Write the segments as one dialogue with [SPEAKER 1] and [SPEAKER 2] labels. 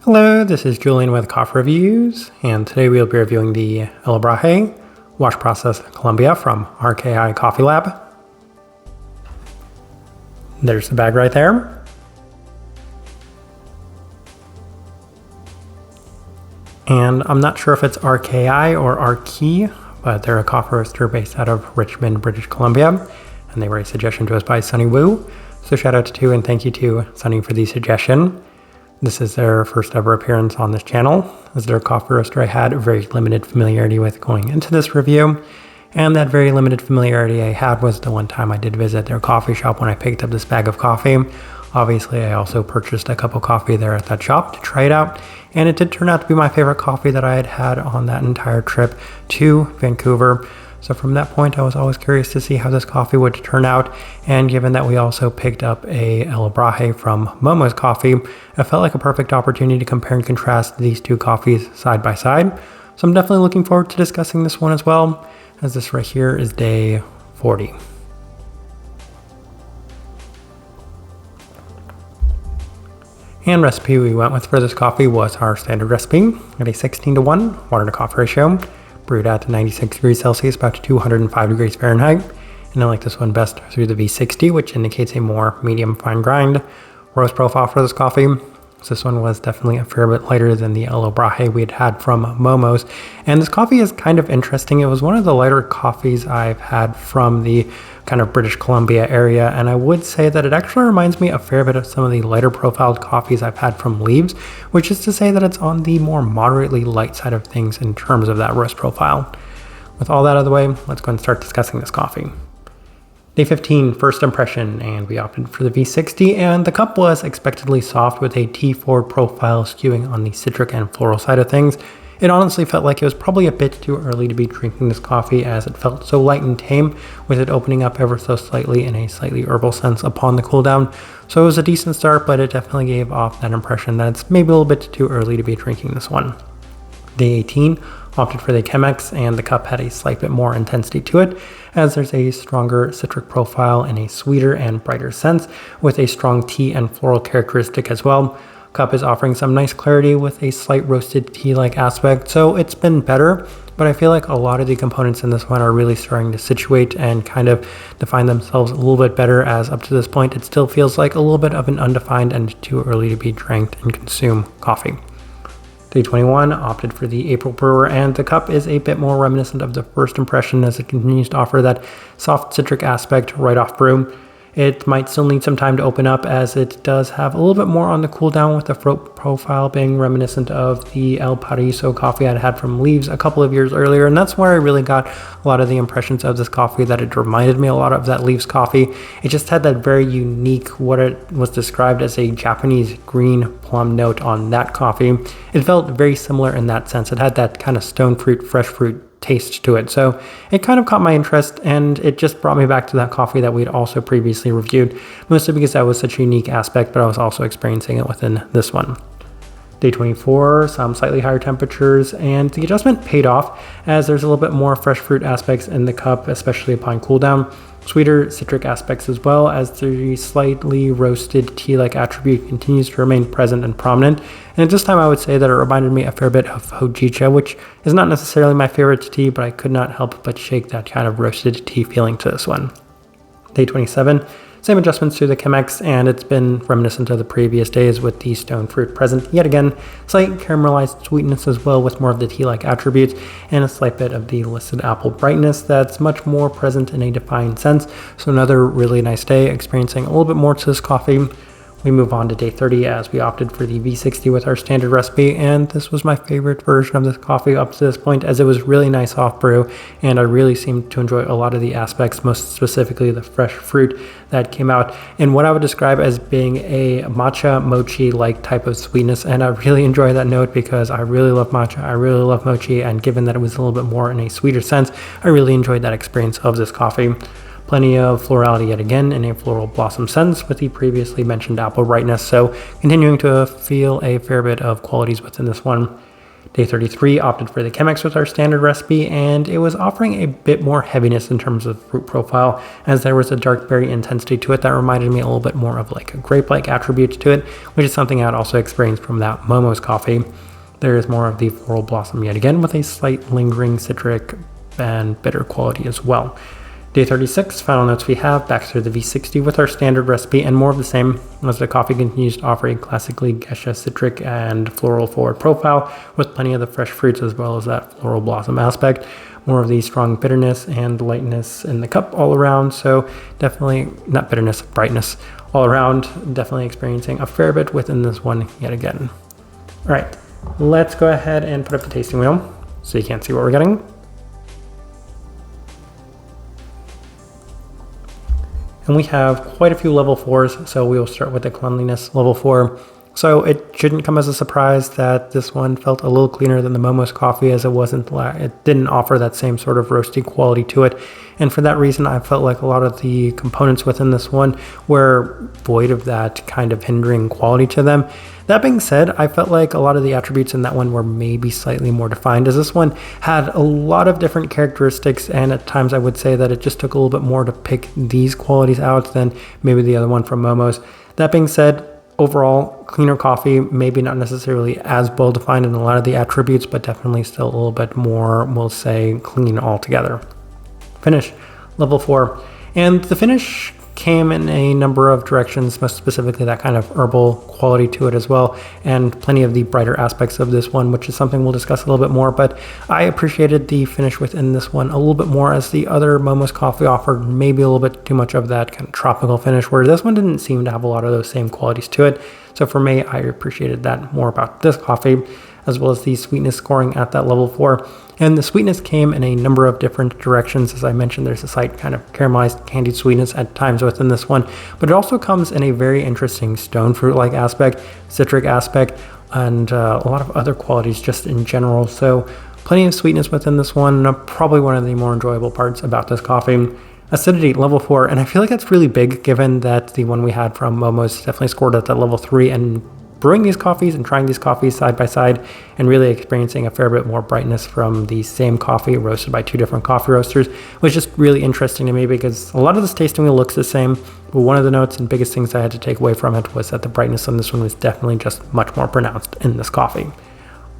[SPEAKER 1] Hello, this is Julian with Coffee Reviews, and today we'll be reviewing the Obraje wash process Colombia from RKI Coffee Lab. There's the bag right there. And I'm not sure if it's RKI or RKI, but they're a coffee roaster based out of Richmond, British Columbia, and they were a suggestion to us by Sunny Wu. So shout out to and thank you to Sunny for the suggestion. This is their first ever appearance on this channel. As their coffee roaster I had very limited familiarity with going into this review, and that very limited familiarity I had was the one time I did visit their coffee shop when I picked up this bag of coffee. Obviously I also purchased a cup of coffee there at that shop to try it out, and it did turn out to be my favorite coffee that I had had on that entire trip to Vancouver. So from that point, I was always curious to see how this coffee would turn out, and given that we also picked up a Obraje from Momo's Coffee, it felt like a perfect opportunity to compare and contrast these two coffees side by side. So I'm definitely looking forward to discussing this one as well, as this right here is day 40. And recipe we went with for this coffee was our standard recipe at a 16:1 water to coffee ratio. Brewed at 96 degrees Celsius, about 205 degrees Fahrenheit. And I like this one best through the V60, which indicates a more medium fine grind roast profile for this coffee. So this one was definitely a fair bit lighter than the Obraje we had from Momo's. And this coffee is kind of interesting. It was one of the lighter coffees I've had from the kind of British Columbia area, and I would say that it actually reminds me a fair bit of some of the lighter profiled coffees I've had from Leaves, which is to say that it's on the more moderately light side of things in terms of that roast profile. With all that out of the way, let's go and start discussing this coffee. Day 15, first impression, and we opted for the V60, and the cup was expectedly soft with a tea forward profile skewing on the citric and floral side of things. It honestly felt like it was probably a bit too early to be drinking this coffee, as it felt so light and tame, with it opening up ever so slightly in a slightly herbal sense upon the cool down. So it was a decent start, but it definitely gave off that impression that it's maybe a little bit too early to be drinking this one. Day 18, opted for the Chemex, and the cup had a slight bit more intensity to it, as there's a stronger citric profile and a sweeter and brighter sense, with a strong tea and floral characteristic as well. Cup is offering some nice clarity with a slight roasted tea-like aspect, so it's been better, but I feel like a lot of the components in this one are really starting to situate and kind of define themselves a little bit better, as up to this point it still feels like a little bit of an undefined and too early to be drank and consume coffee. Day 21 opted for the April brewer, and the cup is a bit more reminiscent of the first impression as it continues to offer that soft citric aspect right off brew. It might still need some time to open up, as it does have a little bit more on the cool down, with the fruit profile being reminiscent of the El Paraiso coffee I'd had from Leaves a couple of years earlier, and that's where I really got a lot of the impressions of this coffee, that it reminded me a lot of that Leaves coffee. It just had that very unique, what it was described as a Japanese green plum note on that coffee. It felt very similar in that sense. It had that kind of stone fruit, fresh fruit taste to it. So it kind of caught my interest, and it just brought me back to that coffee that we'd also previously reviewed, mostly because that was such a unique aspect, but I was also experiencing it within this one. Day 24, some slightly higher temperatures, and the adjustment paid off, as there's a little bit more fresh fruit aspects in the cup, especially upon cool down. Sweeter citric aspects as well, as the slightly roasted tea-like attribute continues to remain present and prominent. And at this time I would say that it reminded me a fair bit of hojicha, which is not necessarily my favorite tea, but I could not help but shake that kind of roasted tea feeling to this one. Day 27, same adjustments to the Chemex, and it's been reminiscent of the previous days with the stone fruit present yet again. Slight caramelized sweetness as well, with more of the tea-like attributes, and a slight bit of the listed apple brightness that's much more present in a defined sense. So another really nice day, experiencing a little bit more to this coffee. We move on to day 30, as we opted for the V60 with our standard recipe, and this was my favorite version of this coffee up to this point, as it was really nice off brew, and I really seemed to enjoy a lot of the aspects, most specifically the fresh fruit that came out in what I would describe as being a matcha mochi like type of sweetness. And I really enjoy that note, because I really love matcha, I really love mochi, and given that it was a little bit more in a sweeter sense, I really enjoyed that experience of this coffee. Plenty of florality yet again in a floral blossom sense, with the previously mentioned apple brightness, so continuing to feel a fair bit of qualities within this one. Day 33 opted for the Chemex with our standard recipe, and it was offering a bit more heaviness in terms of fruit profile, as there was a dark berry intensity to it that reminded me a little bit more of like a grape-like attributes to it, which is something I'd also experienced from that Momo's coffee. There is more of the floral blossom yet again, with a slight lingering citric and bitter quality as well. Day 36, final notes we have, back to the V60 with our standard recipe, and more of the same as the coffee continues to offer a classically geisha citric and floral forward profile with plenty of the fresh fruits as well as that floral blossom aspect. More of the strong bitterness and lightness in the cup all around, so definitely not bitterness, brightness all around, definitely experiencing a fair bit within this one yet again. All right, let's go ahead and put up the tasting wheel so you can't see what we're getting. And we have quite a few level 4s, so we will start with the cleanliness level 4. So it shouldn't come as a surprise that this one felt a little cleaner than the Momo's coffee, as it didn't offer that same sort of roasty quality to it. And for that reason, I felt like a lot of the components within this one were void of that kind of hindering quality to them. That being said, I felt like a lot of the attributes in that one were maybe slightly more defined, as this one had a lot of different characteristics, and at times I would say that it just took a little bit more to pick these qualities out than maybe the other one from Momo's. That being said, overall, cleaner coffee, maybe not necessarily as well defined in a lot of the attributes, but definitely still a little bit more, we'll say, clean altogether. Finish, level 4. And the finish came in a number of directions, most specifically that kind of herbal quality to it as well, and plenty of the brighter aspects of this one, which is something we'll discuss a little bit more. But I appreciated the finish within this one a little bit more, as the other Momo's coffee offered maybe a little bit too much of that kind of tropical finish, where this one didn't seem to have a lot of those same qualities to it. So for me, I appreciated that more about this coffee, as well as the sweetness scoring at that level 4. And the sweetness came in a number of different directions. As I mentioned, there's a slight kind of caramelized candied sweetness at times within this one, but it also comes in a very interesting stone fruit-like aspect, citric aspect, and a lot of other qualities just in general. So plenty of sweetness within this one, probably one of the more enjoyable parts about this coffee. Acidity, level 4, and I feel like that's really big given that the one we had from Momo's definitely scored at that level 3, and brewing these coffees and trying these coffees side by side and really experiencing a fair bit more brightness from the same coffee roasted by two different coffee roasters was just really interesting to me, because a lot of this tasting wheel looks the same, but one of the notes and biggest things I had to take away from it was that the brightness on this one was definitely just much more pronounced in this coffee.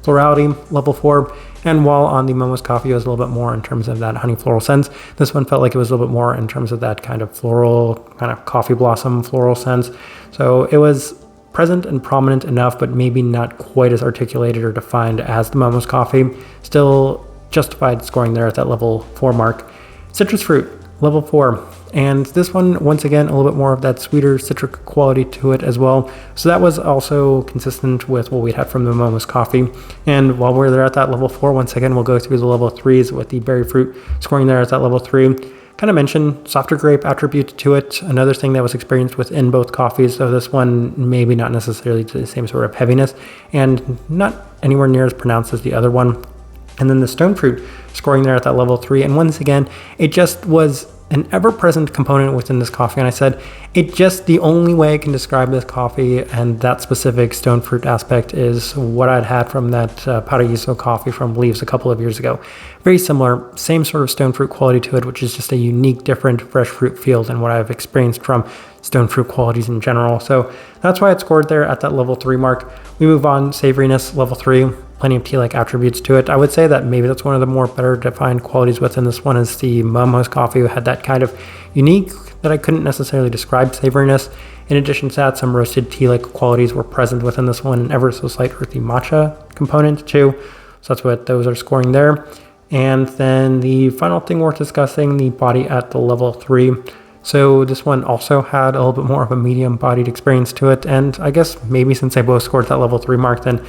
[SPEAKER 1] Florality, level 4, and while on the Momo's coffee it was a little bit more in terms of that honey floral sense, this one felt like it was a little bit more in terms of that kind of floral, kind of coffee blossom floral sense. So it was present and prominent enough, but maybe not quite as articulated or defined as the Momo's coffee. Still justified scoring there at that level 4 mark. Citrus fruit, level 4. And this one, once again, a little bit more of that sweeter citric quality to it as well. So that was also consistent with what we had from the Momo's coffee. And while we're there at that level 4, once again, we'll go through the level 3s with the berry fruit scoring there at that level 3. Kind of mentioned softer grape attribute to it. Another thing that was experienced within both coffees, so this one maybe not necessarily to the same sort of heaviness and not anywhere near as pronounced as the other one. And then the stone fruit scoring there at that level 3. And once again, it just was an ever-present component within this coffee. And I said, the only way I can describe this coffee and that specific stone fruit aspect is what I'd had from that Paraíso coffee from Leaves a couple of years ago. Very similar, same sort of stone fruit quality to it, which is just a unique, different fresh fruit feel than what I've experienced from stone fruit qualities in general. So that's why it scored there at that level 3 mark. We move on, savoriness, level 3. Plenty of tea-like attributes to it. I would say that maybe that's one of the more better defined qualities within this one, is the Momo's coffee had that kind of unique, that I couldn't necessarily describe, savoriness. In addition to that, some roasted tea-like qualities were present within this one, and ever so slight earthy matcha component too. So that's what those are scoring there. And then the final thing worth discussing, the body at the level 3. So this one also had a little bit more of a medium-bodied experience to it, and I guess maybe since they both scored that level 3 mark, then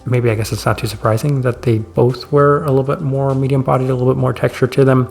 [SPEAKER 1] maybe I guess it's not too surprising that they both were a little bit more medium-bodied, a little bit more texture to them.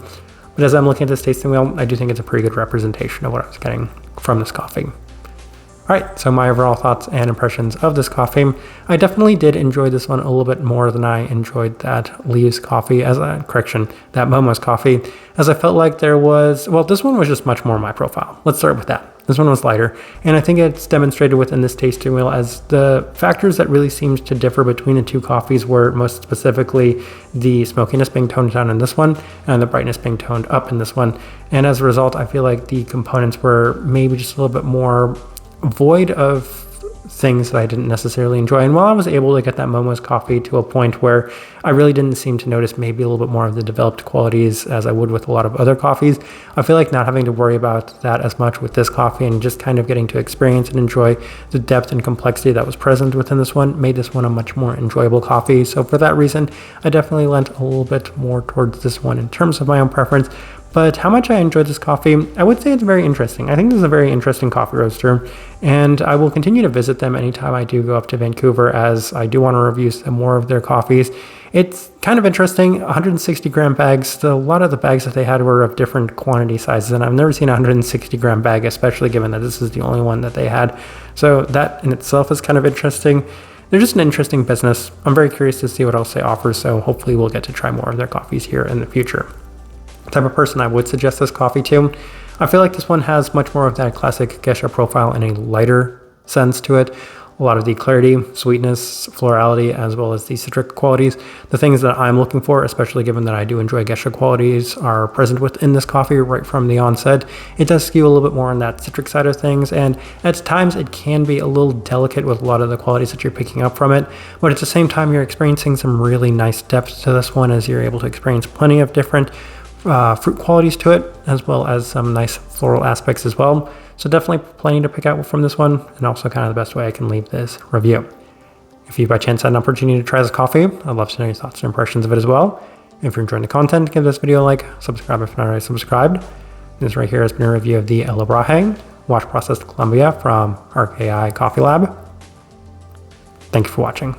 [SPEAKER 1] But as I'm looking at this tasting wheel, I do think it's a pretty good representation of what I was getting from this coffee. All right, so my overall thoughts and impressions of this coffee. I definitely did enjoy this one a little bit more than I enjoyed that Leaves coffee, that Momo's coffee, as I felt like this one was just much more my profile. Let's start with that. This one was lighter, and I think it's demonstrated within this tasting wheel as the factors that really seems to differ between the two coffees were most specifically the smokiness being toned down in this one and the brightness being toned up in this one. And as a result, I feel like the components were maybe just a little bit more void of things that I didn't necessarily enjoy. And while I was able to get that Momo's coffee to a point where I really didn't seem to notice maybe a little bit more of the developed qualities as I would with a lot of other coffees, I feel like not having to worry about that as much with this coffee and just kind of getting to experience and enjoy the depth and complexity that was present within this one made this one a much more enjoyable coffee. So for that reason, I definitely lent a little bit more towards this one in terms of my own preference. But how much I enjoyed this coffee, I would say it's very interesting. I think this is a very interesting coffee roaster, and I will continue to visit them anytime I do go up to Vancouver, as I do want to review some more of their coffees. It's kind of interesting, 160 gram bags. A lot of the bags that they had were of different quantity sizes, and I've never seen a 160 gram bag, especially given that this is the only one that they had. So that in itself is kind of interesting. They're just an interesting business. I'm very curious to see what else they offer, so hopefully we'll get to try more of their coffees here in the future. Type of person I would suggest this coffee to. I feel like this one has much more of that classic geisha profile in a lighter sense to it. A lot of the clarity, sweetness, florality, as well as the citric qualities. The things that I'm looking for, especially given that I do enjoy geisha qualities, are present within this coffee right from the onset. It does skew a little bit more on that citric side of things, and at times it can be a little delicate with a lot of the qualities that you're picking up from it, but at the same time you're experiencing some really nice depth to this one, as you're able to experience plenty of different fruit qualities to it, as well as some nice floral aspects as well. So definitely plenty to pick out from this one, and also kind of the best way I can leave this review. If you by chance had an opportunity to try this coffee, I'd love to know your thoughts and impressions of it as well. If you're enjoying the content, give this video a like, subscribe if not already subscribed. This right here has been a review of the Obraje wash processed Colombia from RKI Coffee Lab. Thank you for watching.